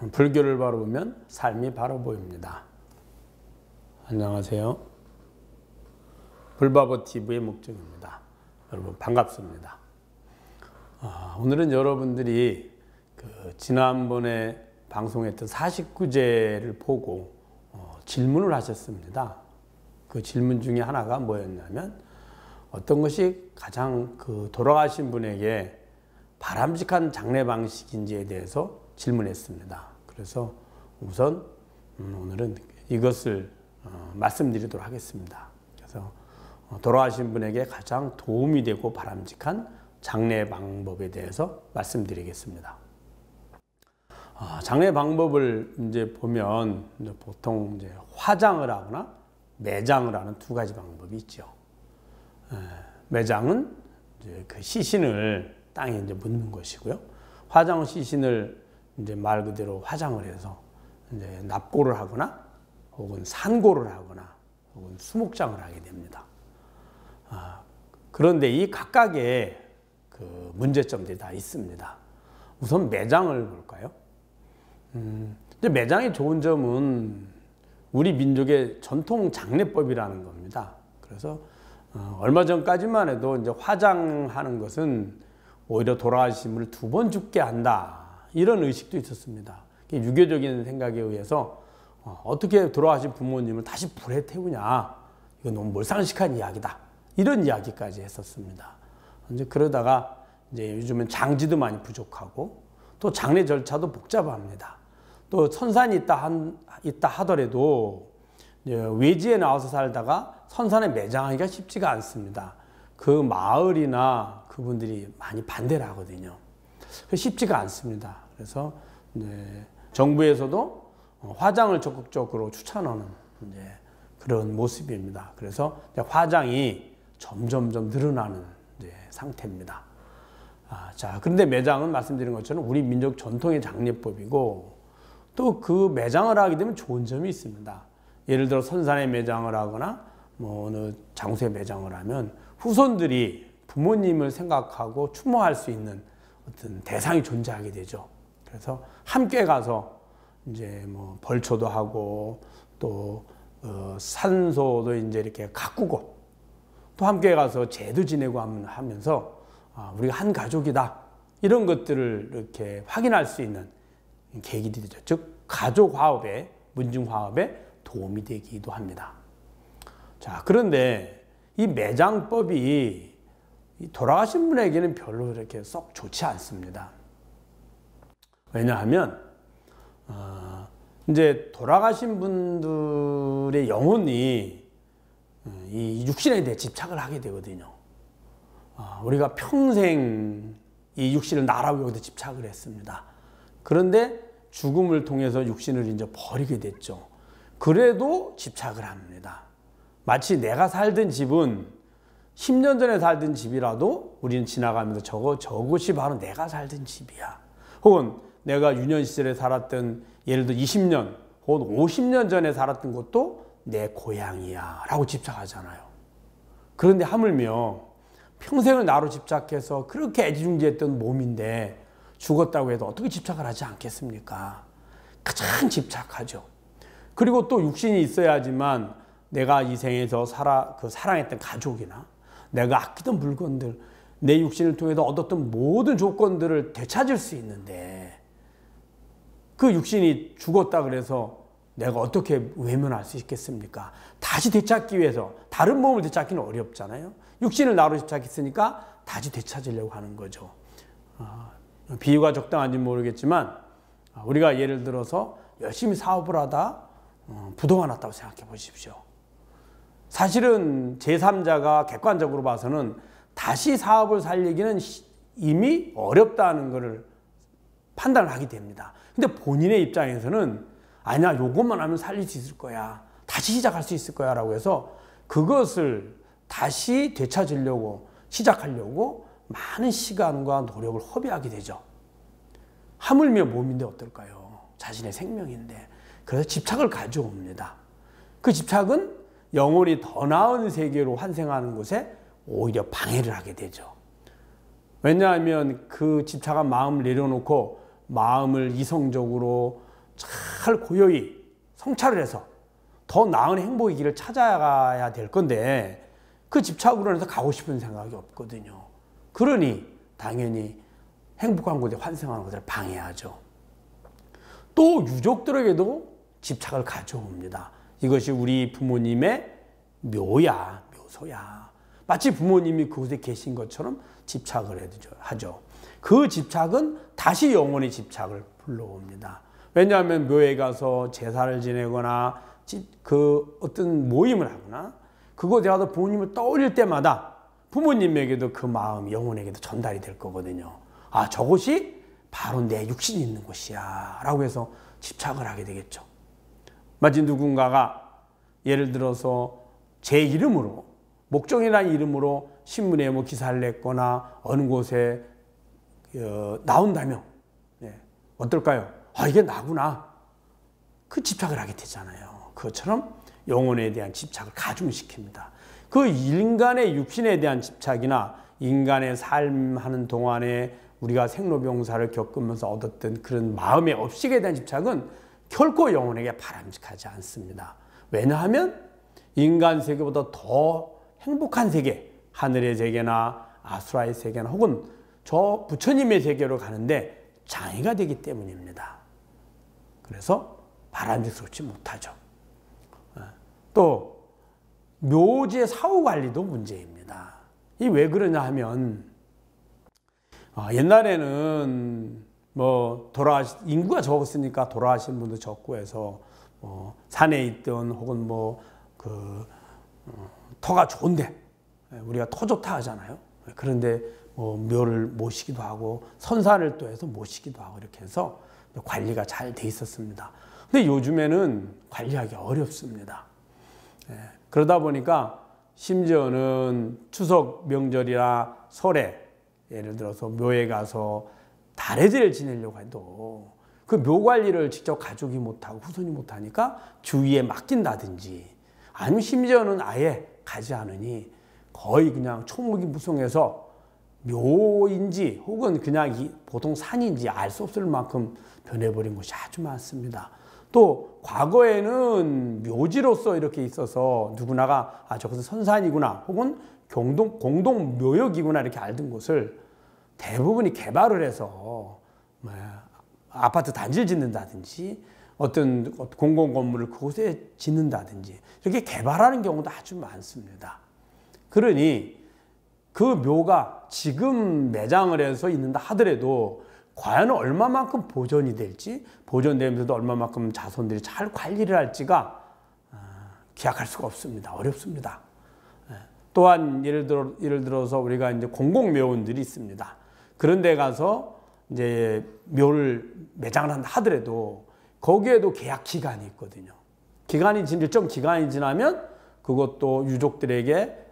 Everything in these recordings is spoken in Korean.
불교를 바로 보면 삶이 바로 보입니다. 안녕하세요. 불바보TV의 목적입니다. 여러분 반갑습니다. 오늘은 여러분들이 지난번에 방송했던 49제를 보고 질문을 하셨습니다. 그 질문 중에 하나가 뭐였냐면 어떤 것이 가장 돌아가신 분에게 바람직한 장례 방식인지에 대해서 질문했습니다. 그래서 우선 오늘은 이것을 말씀드리도록 하겠습니다. 그래서 돌아가신 분에게 가장 도움이 되고 바람직한 장례 방법에 대해서 말씀드리겠습니다. 장례 방법을 이제 보면 보통 이제 화장을 하거나 매장을 하는 두 가지 방법이 있죠. 매장은 이제 그 시신을 땅에 이제 묻는 것이고요. 화장은 시신을 이제 말 그대로 화장을 해서 이제 납고를 하거나 혹은 산고를 하거나 혹은 수목장을 하게 됩니다. 그런데 이 각각의 그 문제점들이 다 있습니다. 우선 매장을 볼까요? 이제 매장의 좋은 점은 우리 민족의 전통 장례법이라는 겁니다. 그래서 얼마 전까지만 해도 이제 화장하는 것은 오히려 돌아가신 분을 두 번 죽게 한다. 이런 의식도 있었습니다. 유교적인 생각에 의해서 어떻게 돌아가신 부모님을 다시 불에 태우냐. 이건 너무 몰상식한 이야기다. 이런 이야기까지 했었습니다. 이제 그러다가 이제 요즘은 장지도 많이 부족하고 또 장례 절차도 복잡합니다. 또 선산이 있다 하더라도 외지에 나와서 살다가 선산에 매장하기가 쉽지가 않습니다. 그 마을이나 그분들이 많이 반대를 하거든요. 쉽지가 않습니다. 그래서 정부에서도 화장을 적극적으로 추천하는 그런 모습입니다. 그래서 화장이 점점점 늘어나는 상태입니다. 자, 그런데 매장은 말씀드린 것처럼 우리 민족 전통의 장례법이고 또 그 매장을 하게 되면 좋은 점이 있습니다. 예를 들어 선산에 매장을 하거나 뭐 어느 장소에 매장을 하면 후손들이 부모님을 생각하고 추모할 수 있는 어떤 대상이 존재하게 되죠. 그래서 함께 가서 이제 뭐 벌초도 하고 또 산소도 이제 이렇게 가꾸고 또 함께 가서 제도 지내고 하면서 우리가 한 가족이다 이런 것들을 이렇게 확인할 수 있는 계기가 되죠. 즉 가족 화합에 문중 화합에 도움이 되기도 합니다. 자, 그런데 이 매장법이 돌아가신 분에게는 별로 이렇게 썩 좋지 않습니다. 왜냐하면 이제 돌아가신 분들의 영혼이 이 육신에 대해 집착을 하게 되거든요. 우리가 평생 이 육신을 나라고 여기다 집착을 했습니다. 그런데 죽음을 통해서 육신을 이제 버리게 됐죠. 그래도 집착을 합니다. 마치 내가 살던 집은 10년 전에 살던 집이라도 우리는 지나가면서 저것이 바로 내가 살던 집이야. 혹은 내가 유년 시절에 살았던 예를 들어 20년 혹은 50년 전에 살았던 것도 내 고향이야 라고 집착하잖아요. 그런데 하물며 평생을 나로 집착해서 그렇게 애지중지했던 몸인데 죽었다고 해도 어떻게 집착을 하지 않겠습니까? 가장 집착하죠. 그리고 또 육신이 있어야지만 내가 이 생에서 사랑했던 가족이나 내가 아끼던 물건들, 내 육신을 통해서 얻었던 모든 조건들을 되찾을 수 있는데 그 육신이 죽었다 그래서 내가 어떻게 외면할 수 있겠습니까? 다시 되찾기 위해서 다른 몸을 되찾기는 어렵잖아요. 육신을 나로 집착했으니까 다시 되찾으려고 하는 거죠. 비유가 적당한지 모르겠지만 우리가 예를 들어서 열심히 사업을 하다 부도가 났다고 생각해 보십시오. 사실은 제3자가 객관적으로 봐서는 다시 사업을 살리기는 이미 어렵다는 것을 판단을 하게 됩니다. 근데 본인의 입장에서는 아니야, 요것만 하면 살릴 수 있을 거야. 다시 시작할 수 있을 거야 라고 해서 그것을 다시 되찾으려고 시작하려고 많은 시간과 노력을 허비하게 되죠. 하물며 몸인데 어떨까요? 자신의 생명인데. 그래서 집착을 가져옵니다. 그 집착은 영혼이 더 나은 세계로 환생하는 곳에 오히려 방해를 하게 되죠. 왜냐하면 그 집착한 마음을 내려놓고 마음을 이성적으로 잘 고요히 성찰을 해서 더 나은 행복의 길을 찾아가야 될 건데 그 집착으로 해서 가고 싶은 생각이 없거든요. 그러니 당연히 행복한 곳에 환생하는 것을 방해하죠. 또 유족들에게도 집착을 가져옵니다. 이것이 우리 부모님의 묘야, 묘소야. 마치 부모님이 그곳에 계신 것처럼 집착을 하죠. 그 집착은 다시 영혼의 집착을 불러옵니다. 왜냐하면 묘에 가서 제사를 지내거나 그 어떤 모임을 하거나 그곳에 가서 부모님을 떠올릴 때마다 부모님에게도 그 마음이 영혼에게도 전달이 될 거거든요. 아, 저곳이 바로 내 육신이 있는 곳이야 라고 해서 집착을 하게 되겠죠. 마치 누군가가 예를 들어서 제 이름으로 목종이라는 이름으로 신문에 뭐 기사를 냈거나 어느 곳에 나온다면 어떨까요? 아, 이게 나구나. 그 집착을 하게 되잖아요. 그것처럼 영혼에 대한 집착을 가중시킵니다. 그 인간의 육신에 대한 집착이나 인간의 삶하는 동안에 우리가 생로병사를 겪으면서 얻었던 그런 마음의 업식에 대한 집착은 결코 영혼에게 바람직하지 않습니다. 왜냐하면 인간 세계보다 더 행복한 세계, 하늘의 세계나 아수라의 세계나 혹은 저 부처님의 세계로 가는데 장애가 되기 때문입니다. 그래서 바람직스럽지 못하죠. 또 묘지의 사후관리도 문제입니다. 이 왜 그러냐 하면 옛날에는 뭐 인구가 적었으니까 돌아가신 분도 적고 해서 산에 있던 혹은 터가 좋은데 우리가 터 좋다 하잖아요. 그런데 묘를 모시기도 하고 선사를 또 해서 모시기도 하고 이렇게 해서 관리가 잘 돼 있었습니다. 근데 요즘에는 관리하기 어렵습니다. 그러다 보니까 심지어는 추석 명절이나 설에 예를 들어서 묘에 가서 달해제를 지내려고 해도 그 묘 관리를 직접 가족이 못하고 후손이 못하니까 주위에 맡긴다든지 아니면 심지어는 아예 가지 않으니 거의 그냥 초목이 무성해서 묘인지 혹은 그냥 보통 산인지 알 수 없을 만큼 변해버린 곳이 아주 많습니다. 또 과거에는 묘지로서 이렇게 있어서 누구나가 저것은 선산이구나 혹은 공동 묘역이구나 이렇게 알던 곳을 대부분이 개발을 해서 아파트 단지를 짓는다든지 어떤 공공건물을 그곳에 짓는다든지 이렇게 개발하는 경우도 아주 많습니다. 그러니 그 묘가 지금 매장을 해서 있는다 하더라도 과연 얼마만큼 보존이 될지 보존되면서도 얼마만큼 자손들이 잘 관리를 할지가 기약할 수가 없습니다. 어렵습니다. 또한 예를 들어서 우리가 이제 공공묘원들이 있습니다. 그런 데 가서 이제 묘를 매장을 한다 하더라도 거기에도 계약 기간이 있거든요. 일정 기간이 지나면 그것도 유족들에게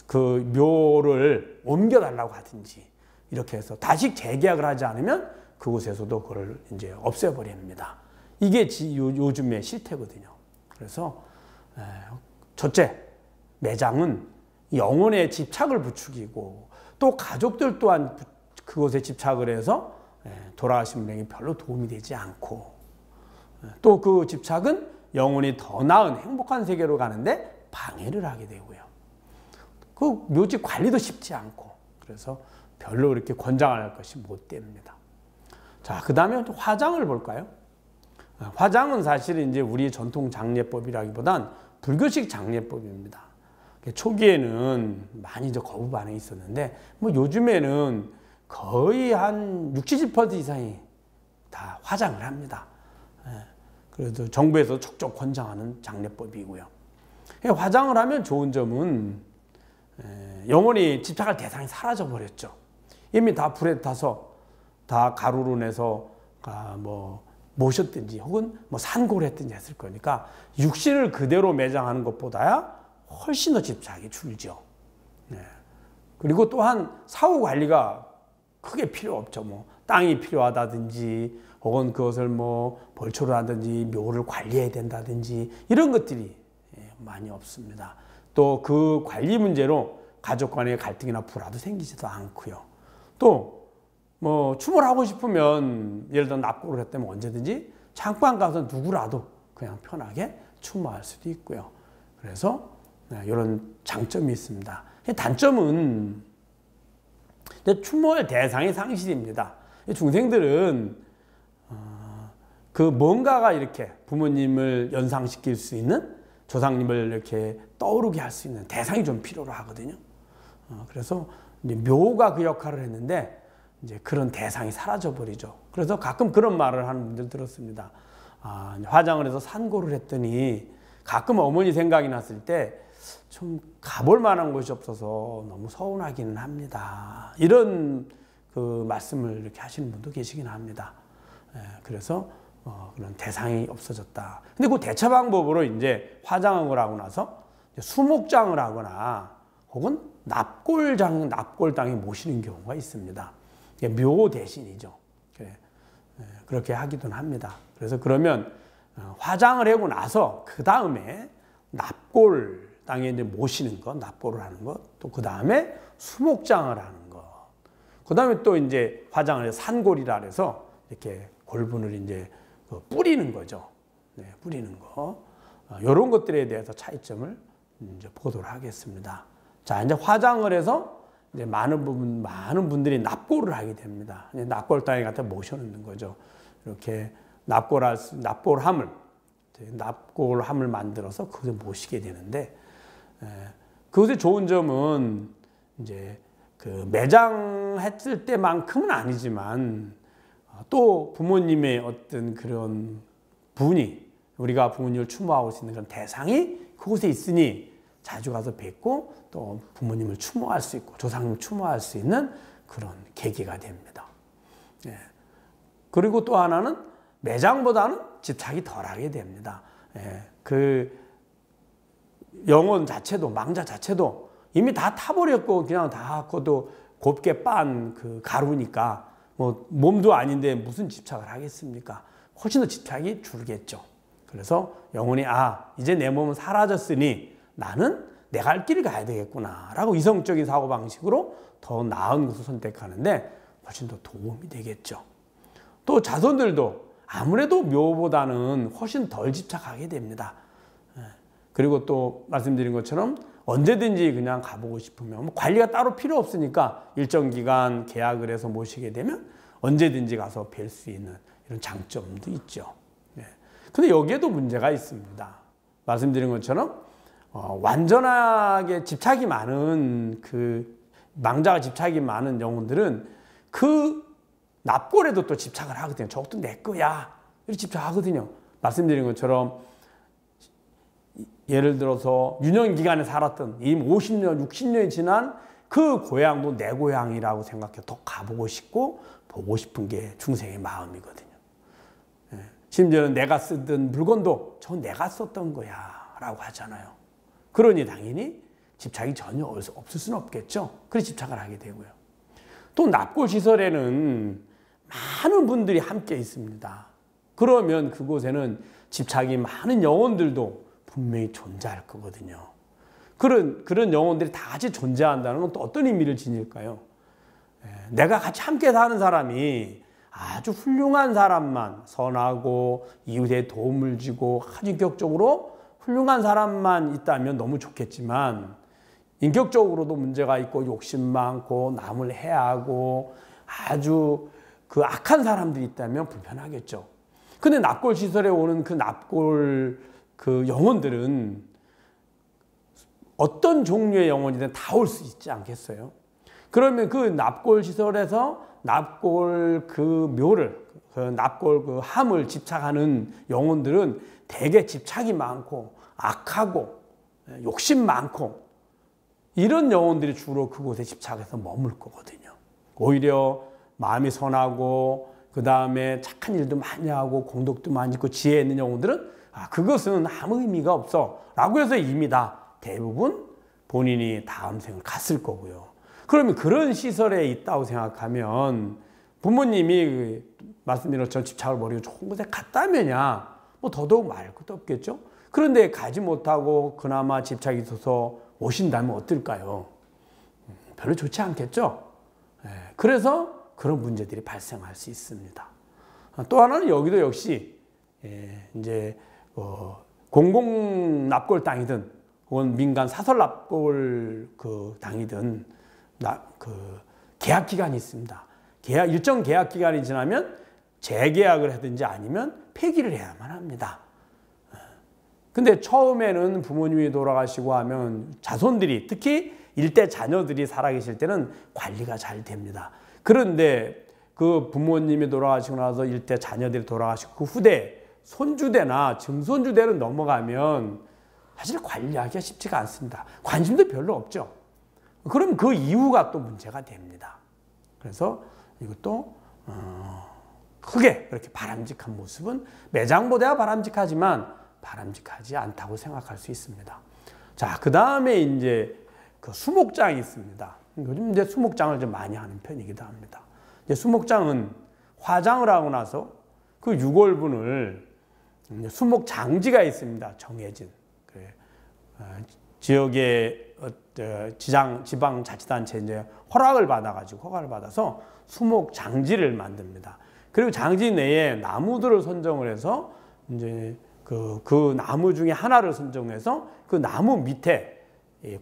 그 묘를 옮겨달라고 하든지 이렇게 해서 다시 재계약을 하지 않으면 그곳에서도 그걸 이제 없애버립니다. 이게 요즘의 실태거든요. 그래서 첫째, 매장은 영혼의 집착을 부추기고 또 가족들 또한 그곳에 집착을 해서 돌아가신 분에게 별로 도움이 되지 않고 또 그 집착은 영혼이 더 나은 행복한 세계로 가는데 방해를 하게 되고요. 그 묘지 관리도 쉽지 않고 그래서 별로 그렇게 권장할 것이 못 됩니다. 자, 그 다음에 또 화장을 볼까요? 화장은 사실 이제 우리 전통 장례법이라기보단 불교식 장례법입니다. 초기에는 많이 이제 거부 반응이 있었는데 요즘에는 거의 한 60, 70% 이상이 다 화장을 합니다. 그래도 정부에서 적극 권장하는 장례법이고요. 화장을 하면 좋은 점은 영원히 집착할 대상이 사라져 버렸죠. 이미 다 불에 타서 다 가루로 내서 모셨든지 혹은 산고를 했든지 했을 거니까 육신을 그대로 매장하는 것보다야 훨씬 더 집착이 줄죠. 그리고 또한 사후 관리가 크게 필요 없죠. 땅이 필요하다든지 혹은 그것을 벌초를 하든지 묘를 관리해야 된다든지 이런 것들이 많이 없습니다. 또 그 관리 문제로 가족 간의 갈등이나 불화도 생기지도 않고요. 또 추모를 하고 싶으면 예를 들어 납골을 했다면 언제든지 창방 가서 누구라도 그냥 편하게 추모할 수도 있고요. 그래서 이런 장점이 있습니다. 단점은 추모할 대상이 상실입니다. 중생들은 그 뭔가가 이렇게 부모님을 연상시킬 수 있는, 조상님을 이렇게 떠오르게 할 수 있는 대상이 좀 필요로 하거든요. 그래서 이제 묘가 그 역할을 했는데 이제 그런 대상이 사라져 버리죠. 그래서 가끔 그런 말을 하는 분들 들었습니다. 화장을 해서 산고를 했더니 가끔 어머니 생각이 났을 때 좀 가볼 만한 곳이 없어서 너무 서운하기는 합니다. 이런 그 말씀을 이렇게 하시는 분도 계시긴 합니다. 그래서 그런 대상이 없어졌다. 근데 그 대처 방법으로 이제 화장을 하고 나서 수목장을 하거나 혹은 납골당에 모시는 경우가 있습니다. 묘 대신이죠. 그렇게 하기도 합니다. 그래서 그러면 화장을 하고 나서 그 다음에 납골당에 이제 모시는 것, 납골을 하는 것, 또 그 다음에 수목장을 하는 것, 그 다음에 또 이제 화장을 해서 산골이라 해서 이렇게 골분을 이제 뿌리는 거죠. 뿌리는 거. 이런 것들에 대해서 차이점을 이제 보도록 하겠습니다. 자, 이제 화장을 해서 이제 많은 분들이 납골을 하게 됩니다. 납골당에 갖다 모셔놓는 거죠. 이렇게 납골함을 만들어서 그것을 모시게 되는데, 그것의 좋은 점은 이제 그 매장했을 때만큼은 아니지만 또 부모님의 어떤 그런 분이, 우리가 부모님을 추모하고 있는 그런 대상이 그곳에 있으니 자주 가서 뵙고 또 부모님을 추모할 수 있고 조상님을 추모할 수 있는 그런 계기가 됩니다. 그리고 또 하나는 매장보다는 집착이 덜하게 됩니다. 그 영혼 자체도, 망자 자체도 이미 다 타버렸고 그냥 다 그것도 곱게 빤 그 가루니까 뭐 몸도 아닌데 무슨 집착을 하겠습니까? 훨씬 더 집착이 줄겠죠. 그래서 영혼이 이제 내 몸은 사라졌으니 나는 내 갈 길을 가야 되겠구나 라고 이성적인 사고방식으로 더 나은 것을 선택하는데 훨씬 더 도움이 되겠죠. 또 자손들도 아무래도 묘보다는 훨씬 덜 집착하게 됩니다. 그리고 또 말씀드린 것처럼 언제든지 그냥 가보고 싶으면 관리가 따로 필요 없으니까 일정 기간 계약을 해서 모시게 되면 언제든지 가서 뵐 수 있는 이런 장점도 있죠. 근데 여기에도 문제가 있습니다. 말씀드린 것처럼 완전하게 집착이 많은 망자가 집착이 많은 영혼들은 그 납골에도 또 집착을 하거든요. 저것도 내 거야. 이렇게 집착하거든요. 말씀드린 것처럼 예를 들어서 유년기간에 살았던 이 50년, 60년이 지난 그 고향도 내 고향이라고 생각해 더 가보고 싶고 보고 싶은 게 중생의 마음이거든요. 심지어는 내가 쓰던 물건도 저 내가 썼던 거야 라고 하잖아요. 그러니 당연히 집착이 전혀 없을 수는 없겠죠. 그래서 집착을 하게 되고요. 또 납골시설에는 많은 분들이 함께 있습니다. 그러면 그곳에는 집착이 많은 영혼들도 분명히 존재할 거거든요. 그런 영혼들이 다 같이 존재한다는 건 또 어떤 의미를 지닐까요? 내가 같이 함께 사는 사람이 아주 훌륭한 사람만, 선하고 이웃에 도움을 주고 아주 인격적으로 훌륭한 사람만 있다면 너무 좋겠지만 인격적으로도 문제가 있고 욕심 많고 남을 해하고 아주 그 악한 사람들이 있다면 불편하겠죠. 근데 납골 시설에 오는 그 납골 그 영혼들은 어떤 종류의 영혼이든 다 올 수 있지 않겠어요? 그러면 그 납골 시설에서 납골 그 묘를, 그 납골 그 함을 집착하는 영혼들은 되게 집착이 많고 악하고 욕심 많고 이런 영혼들이 주로 그곳에 집착해서 머물 거거든요. 오히려 마음이 선하고 그 다음에 착한 일도 많이 하고 공덕도 많이 있고 지혜 있는 영혼들은 그것은 아무 의미가 없어 라고 해서 이미 다 대부분 본인이 다음 생을 갔을 거고요. 그러면 그런 시설에 있다고 생각하면 부모님이 말씀드린 것처럼 집착을 버리고 좋은 곳에 갔다면야 뭐 더더욱 말할 것도 없겠죠. 그런데 가지 못하고 그나마 집착이 있어서 오신다면 어떨까요? 별로 좋지 않겠죠. 그래서 그런 문제들이 발생할 수 있습니다. 또 하나는 여기도 역시 이제 공공 납골 땅이든 혹은 민간 사설 납골 그 땅이든 계약 기간이 있습니다. 일정 계약 기간이 지나면 재계약을 하든지 아니면 폐기를 해야만 합니다. 근데 처음에는 부모님이 돌아가시고 하면 자손들이, 특히 일대 자녀들이 살아계실 때는 관리가 잘 됩니다. 그런데 그 부모님이 돌아가시고 나서 일대 자녀들이 돌아가시고 그 후대 손주대나 증손주대로 넘어가면 사실 관리하기가 쉽지가 않습니다. 관심도 별로 없죠. 그럼 그 이후가 또 문제가 됩니다. 그래서 이것도 크게 그렇게 바람직한 모습은 매장보다 바람직하지만 바람직하지 않다고 생각할 수 있습니다. 자, 그 다음에 이제 그 수목장이 있습니다. 요즘 이제 수목장을 좀 많이 하는 편이기도 합니다. 이제 수목장은 화장을 하고 나서 그 6월분을 수목장지가 있습니다. 정해진 지역의 지방자치단체 이제 허락을 받아서 수목장지를 만듭니다. 그리고 장지 내에 나무들을 선정을 해서 이제 그 나무 중에 하나를 선정해서 그 나무 밑에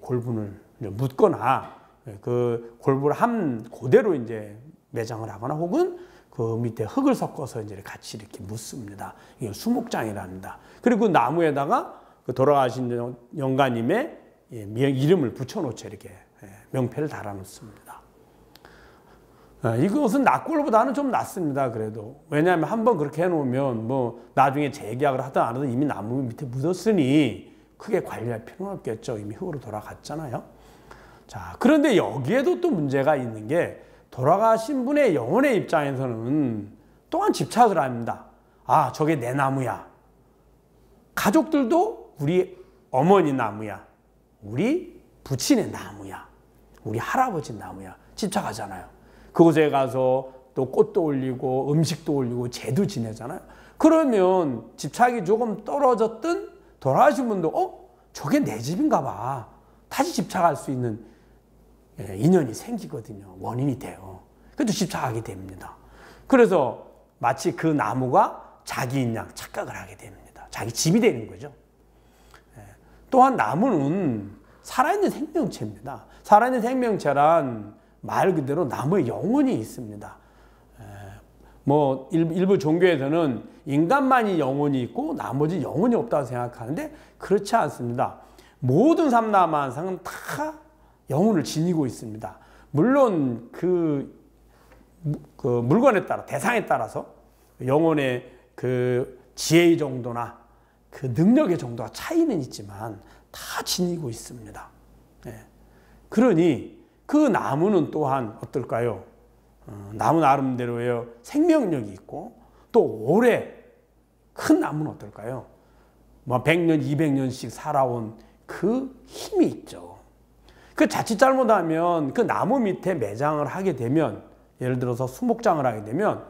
골분을 묻거나 그 골분을 한 그대로 이제 매장을 하거나 혹은 그 밑에 흙을 섞어서 이제 같이 이렇게 묻습니다. 이게 수목장이랍니다. 그리고 그 나무에다가 그 돌아가신 영가님의 이름을 붙여놓죠. 이렇게 명패를 달아놓습니다. 이것은 납골보다는 좀 낫습니다. 그래도 왜냐하면 한번 그렇게 해놓으면 뭐 나중에 재계약을 하든 안 하든 이미 나무 밑에 묻었으니 크게 관리할 필요는 없겠죠. 이미 흙으로 돌아갔잖아요. 자, 그런데 여기에도 또 문제가 있는 게 돌아가신 분의 영혼의 입장에서는 또한 집착을 합니다. 아, 저게 내 나무야. 가족들도 우리 어머니 나무야. 우리 부친의 나무야. 우리 할아버지 나무야. 집착하잖아요. 그곳에 가서 또 꽃도 올리고 음식도 올리고 제도 지내잖아요. 그러면 집착이 조금 떨어졌든 돌아가신 분도 저게 내 집인가 봐. 다시 집착할 수 있는 인연이 생기거든요. 원인이 돼요. 그래도 집착하게 됩니다. 그래서 마치 그 나무가 자기인 양 착각을 하게 됩니다. 자기 집이 되는 거죠. 또한 나무는 살아있는 생명체입니다. 살아있는 생명체란 말 그대로 나무의 영혼이 있습니다. 뭐 일부 종교에서는 인간만이 영혼이 있고 나머지 영혼이 없다고 생각하는데 그렇지 않습니다. 모든 삼라만상은 다 영혼을 지니고 있습니다. 물론 그 물건에 따라 대상에 따라서 영혼의 그 지혜의 정도나 그 능력의 정도가 차이는 있지만 다 지니고 있습니다. 그러니 그 나무는 또한 어떨까요? 나무 나름대로의 생명력이 있고 또 오래 큰 나무는 어떨까요? 뭐 100년, 200년씩 살아온 그 힘이 있죠. 그 자칫 잘못하면 그 나무 밑에 매장을 하게 되면 예를 들어서 수목장을 하게 되면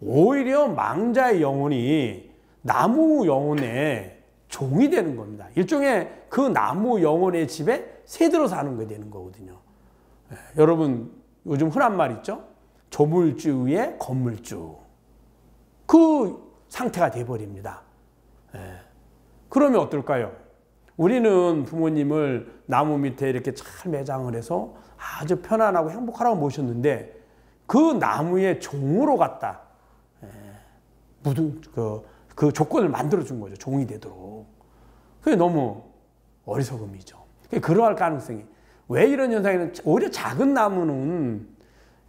오히려 망자의 영혼이 나무 영혼의 종이 되는 겁니다. 일종의 그 나무 영혼의 집에 새들어 사는 게 되는 거거든요. 여러분 요즘 흔한 말 있죠? 조물주 위에 건물주. 그 상태가 돼버립니다. 그러면 어떨까요? 우리는 부모님을 나무 밑에 이렇게 잘 매장을 해서 아주 편안하고 행복하라고 모셨는데 그 나무의 종으로 갖다 그 조건을 만들어준 거죠. 종이 되도록. 그게 너무 어리석음이죠. 그러할 가능성이. 왜 이런 현상이는 오히려 작은 나무는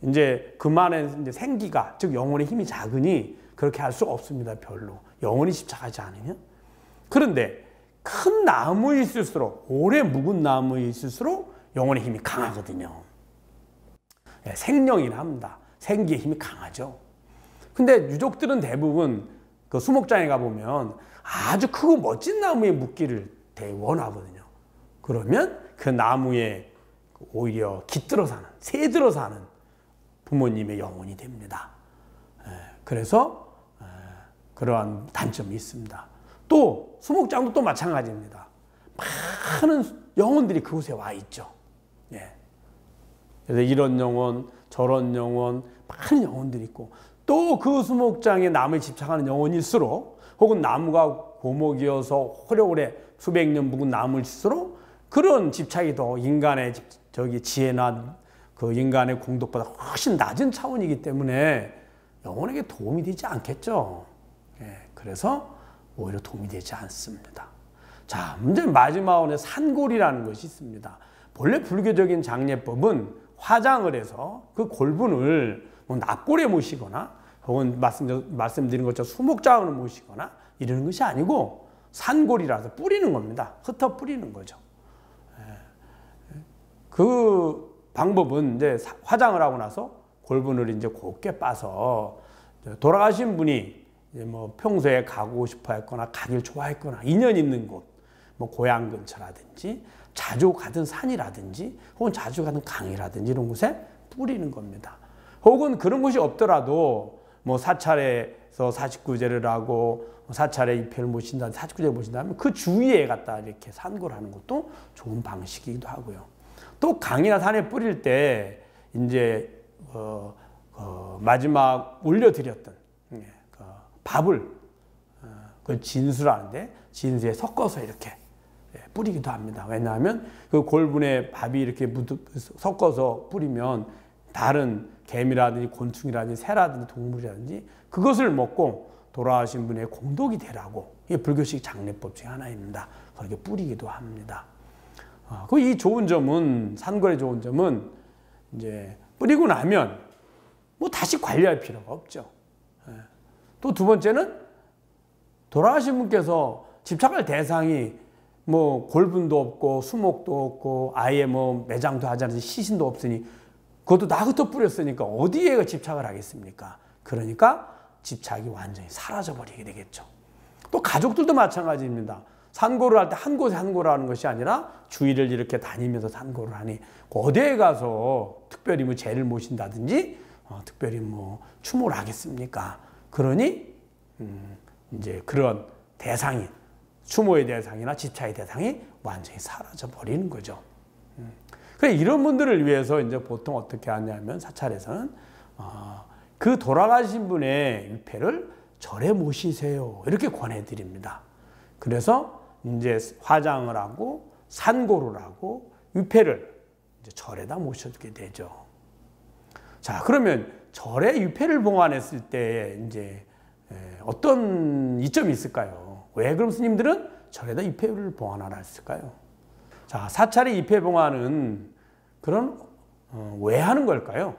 이제 그만의 이제 생기가, 즉 영혼의 힘이 작으니 그렇게 할 수 없습니다. 별로. 영혼이 집착하지 않으면. 그런데 큰 나무일수록, 오래 묵은 나무일수록 영혼의 힘이 강하거든요. 생령이라 합니다. 생기의 힘이 강하죠. 근데 유족들은 대부분 그 수목장에 가보면 아주 크고 멋진 나무에 묵기를 되게 원하거든요. 그러면 그 나무에 오히려 깃들어 사는, 새들어 사는 부모님의 영혼이 됩니다. 그래서 그러한 단점이 있습니다. 또 수목장도 또 마찬가지입니다. 많은 영혼들이 그곳에 와 있죠. 그래서 이런 영혼, 저런 영혼, 많은 영혼들이 있고 또 그 수목장에 남을 집착하는 영혼일수록 혹은 나무가 고목이어서 오래오래 수백 년 묵은 나무를 짓도록 그런 집착이 더 인간의 지혜나 그 인간의 공덕보다 훨씬 낮은 차원이기 때문에 영혼에게 도움이 되지 않겠죠. 그래서 오히려 도움이 되지 않습니다. 자, 문제 마지막으로 산골이라는 것이 있습니다. 본래 불교적인 장례법은 화장을 해서 그 골분을 뭐 납골에 모시거나 혹은 말씀드린 것처럼 수목장으로 모시거나 이러는 것이 아니고 산골이라서 뿌리는 겁니다. 흩어 뿌리는 거죠. 그 방법은 이제 화장을 하고 나서 골분을 이제 곱게 빠서 돌아가신 분이 이제 뭐 평소에 가고 싶어 했거나 가길 좋아했거나 인연 있는 곳, 뭐 고향 근처라든지 자주 가던 산이라든지 혹은 자주 가던 강이라든지 이런 곳에 뿌리는 겁니다. 혹은 그런 곳이 없더라도 뭐 사찰에서 49제를 하고 사찰에 입회를 모신다, 49제를 모신다면 그 주위에 갖다 이렇게 산골 하는 것도 좋은 방식이기도 하고요. 또 강이나 산에 뿌릴 때 이제 마지막 올려드렸던 밥을 그걸 진수라는데 진수에 섞어서 이렇게 뿌리기도 합니다. 왜냐하면 그 골분에 밥이 이렇게 섞어서 뿌리면 다른 개미라든지 곤충이라든지 새라든지 동물이라든지 그것을 먹고 돌아가신 분의 공덕이 되라고 이게 불교식 장례법 중에 하나입니다. 그렇게 뿌리기도 합니다. 이 좋은 점은 산골의 좋은 점은 이제 뿌리고 나면 뭐 다시 관리할 필요가 없죠. 또 두 번째는 돌아가신 분께서 집착할 대상이 뭐 골분도 없고 수목도 없고 아예 뭐 매장도 하지 않아서 시신도 없으니 그것도 다 흩어 뿌렸으니까 어디에 집착을 하겠습니까? 그러니까 집착이 완전히 사라져 버리게 되겠죠. 또 가족들도 마찬가지입니다. 산고를 할 때 한 곳에 산고를 하는 것이 아니라 주위를 이렇게 다니면서 산고를 하니 어디에 가서 특별히 뭐 제를 모신다든지 특별히 뭐 추모를 하겠습니까? 그러니 이제 그런 대상이 추모의 대상이나 집착의 대상이 완전히 사라져 버리는 거죠. 그래 이런 분들을 위해서 이제 보통 어떻게 하냐면 사찰에서는 그 돌아가신 분의 위패를 절에 모시세요 이렇게 권해드립니다. 그래서 이제 화장을 하고 산고를 하고 위패를 이제 절에다 모셔두게 되죠. 자, 그러면 절에 위패를 봉안했을 때 이제 어떤 이점이 있을까요? 왜 그럼 스님들은 절에다 위패를 봉안하라 했을까요? 자, 사찰의 위패 봉안은 왜 하는 걸까요?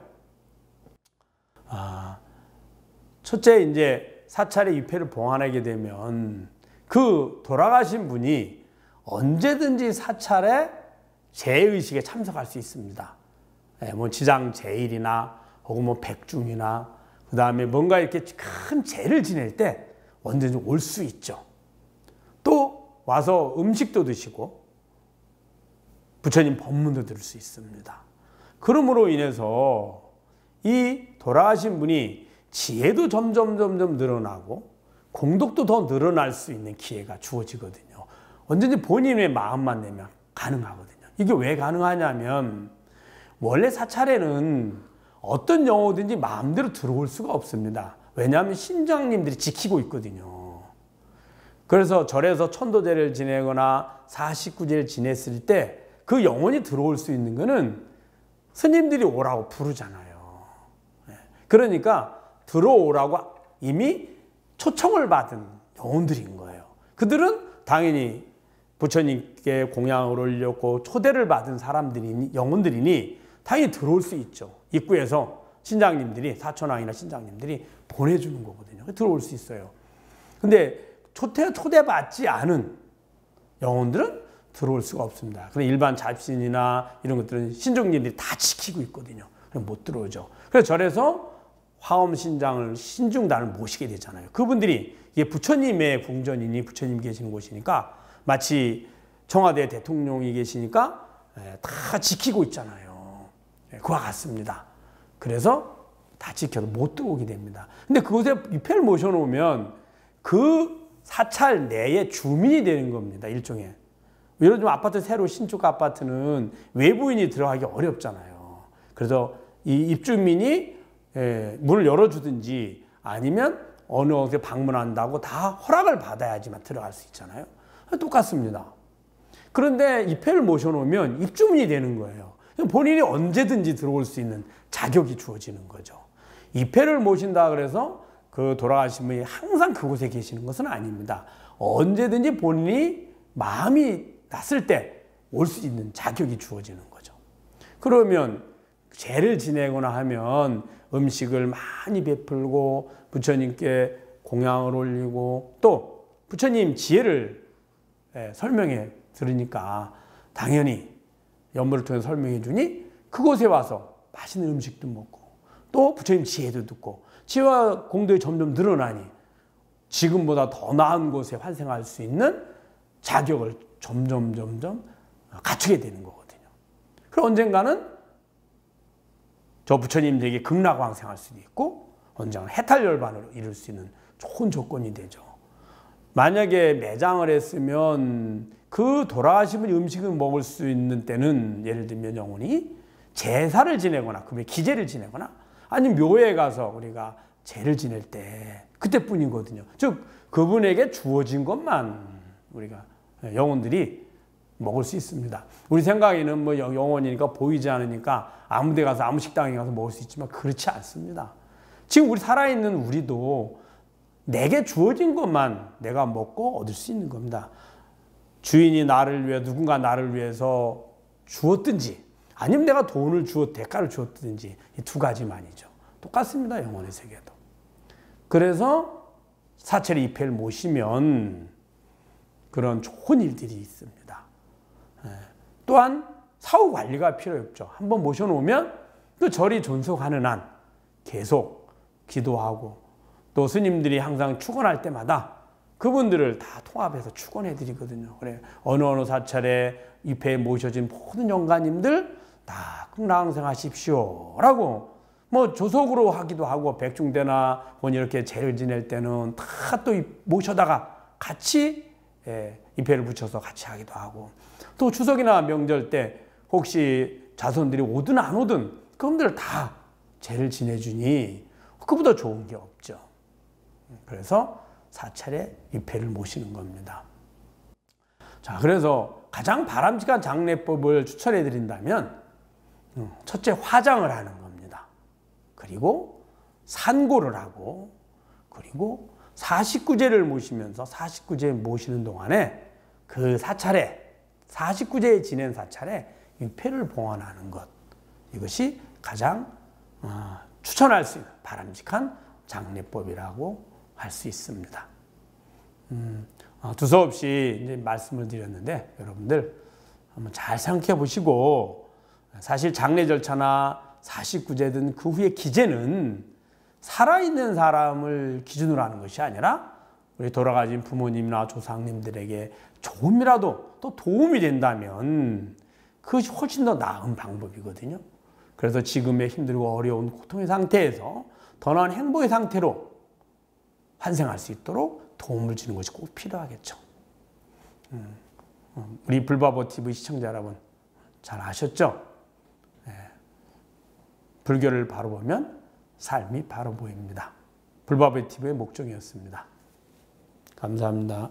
첫째 이제 사찰의 위패를 봉안하게 되면 그 돌아가신 분이 언제든지 사찰의 제의식에 참석할 수 있습니다. 뭐 지장 제일이나 혹은 뭐 백중이나 그 다음에 뭔가 이렇게 큰 제를 지낼 때 언제든지 올 수 있죠. 또 와서 음식도 드시고 부처님 법문도 들을 수 있습니다. 그러므로 인해서 이 돌아가신 분이 지혜도 점점 늘어나고 공덕도 더 늘어날 수 있는 기회가 주어지거든요. 언제든지 본인의 마음만 내면 가능하거든요. 이게 왜 가능하냐면 원래 사찰에는 어떤 영혼든지 마음대로 들어올 수가 없습니다. 왜냐하면 신장님들이 지키고 있거든요. 그래서 절에서 천도제를 지내거나 49제를 지냈을 때 그 영혼이 들어올 수 있는 거는 스님들이 오라고 부르잖아요. 그러니까 들어오라고 이미 초청을 받은 영혼들인 거예요. 그들은 당연히 부처님께 공양을 올렸고 초대를 받은 사람들이니 영혼들이니 당연히 들어올 수 있죠. 입구에서 신장님들이 사천왕이나 신장님들이 보내주는 거거든요. 들어올 수 있어요. 근데 초대받지 않은 영혼들은 들어올 수가 없습니다. 그래서 일반 잡신이나 이런 것들은 신종님들이 다 지키고 있거든요. 그럼 못 들어오죠. 그래서 절에서 화엄신장을 신중단을 모시게 되잖아요. 그분들이 이게 부처님의 궁전이니 부처님 계시는 곳이니까 마치 청와대 대통령이 계시니까 다 지키고 있잖아요. 그와 같습니다. 그래서 다 지켜도 못 들어오게 됩니다. 근데 그곳에 위패를 모셔놓으면 그 사찰 내에 주민이 되는 겁니다. 일종의. 예를 들면 아파트 새로 신축 아파트는 외부인이 들어가기 어렵잖아요. 그래서 이 입주민이 문을 열어주든지 아니면 어느 곳에 방문한다고 다 허락을 받아야지만 들어갈 수 있잖아요. 똑같습니다. 그런데 입회를 모셔놓으면 입주민이 되는 거예요. 본인이 언제든지 들어올 수 있는 자격이 주어지는 거죠. 입회를 모신다 그래서 그 돌아가신 분이 항상 그곳에 계시는 것은 아닙니다. 언제든지 본인이 마음이 났을 때 올 수 있는 자격이 주어지는 거죠. 그러면 제를 지내거나 하면 음식을 많이 베풀고 부처님께 공양을 올리고 또 부처님 지혜를 설명해 들으니까 당연히 연보를 통해 설명해 주니 그곳에 와서 맛있는 음식도 먹고 또 부처님 지혜도 듣고 지혜와 공덕이 점점 늘어나니 지금보다 더 나은 곳에 환생할 수 있는 자격을 점점 갖추게 되는 거거든요. 그럼 언젠가는 저 부처님들에게 극락왕생할 수도 있고 언젠가는 해탈열반으로 이룰 수 있는 좋은 조건이 되죠. 만약에 매장을 했으면 그 돌아가신 분이 음식을 먹을 수 있는 때는 예를 들면 영혼이 제사를 지내거나 그분의 기제를 지내거나 아니면 묘에 가서 우리가 제를 지낼 때 그때뿐이거든요. 즉 그분에게 주어진 것만 우리가 영혼들이 먹을 수 있습니다. 우리 생각에는 뭐 영혼이니까 보이지 않으니까 아무 데 가서 아무 식당에 가서 먹을 수 있지만 그렇지 않습니다. 지금 우리 살아있는 우리도 내게 주어진 것만 내가 먹고 얻을 수 있는 겁니다. 주인이 나를 위해 누군가 나를 위해서 주었든지 아니면 내가 돈을 대가를 주었든지 이 두 가지만이죠. 똑같습니다. 영혼의 세계도. 그래서 사찰의 입회를 모시면 그런 좋은 일들이 있습니다. 또한 사후 관리가 필요 없죠. 한번 모셔놓으면 그 절이 존속하는 한 계속 기도하고 또 스님들이 항상 축원할 때마다 그분들을 다 통합해서 축원해 드리거든요. 그래 어느 사찰에 입회에 모셔진 모든 영가님들 다 극락왕생하십시오 라고 뭐 조속으로 하기도 하고 백중대나 이렇게 제를 지낼 때는 다 또 모셔다가 같이 입회를 붙여서 같이 하기도 하고 또 추석이나 명절 때 혹시 자손들이 오든 안 오든 그분들 다 제를 지내주니 그보다 좋은 게 없죠. 그래서 사찰에 입회를 모시는 겁니다. 자, 그래서 가장 바람직한 장례법을 추천해 드린다면 첫째 화장을 하는 겁니다. 그리고 산고를 하고 그리고 49제를 모시면서 49제 모시는 동안에 그 사찰에 49제 지낸 사찰에 입회를 봉헌하는 것 이것이 가장 추천할 수 있는 바람직한 장례법이라고 할 수 있습니다. 두서없이 이제 말씀을 드렸는데 여러분들 한번 잘 생각해 보시고 사실 장례 절차나 49제든 그 후에 기제는 살아있는 사람을 기준으로 하는 것이 아니라 우리 돌아가신 부모님이나 조상님들에게 조금이라도 또 도움이 된다면 그것이 훨씬 더 나은 방법이거든요. 그래서 지금의 힘들고 어려운 고통의 상태에서 더 나은 행복의 상태로 환생할 수 있도록 도움을 주는 것이 꼭 필요하겠죠. 우리 불바보TV 시청자 여러분 잘 아셨죠? 불교를 바로 보면 삶이 바로 보입니다. 불바보TV의 목적이었습니다. 감사합니다.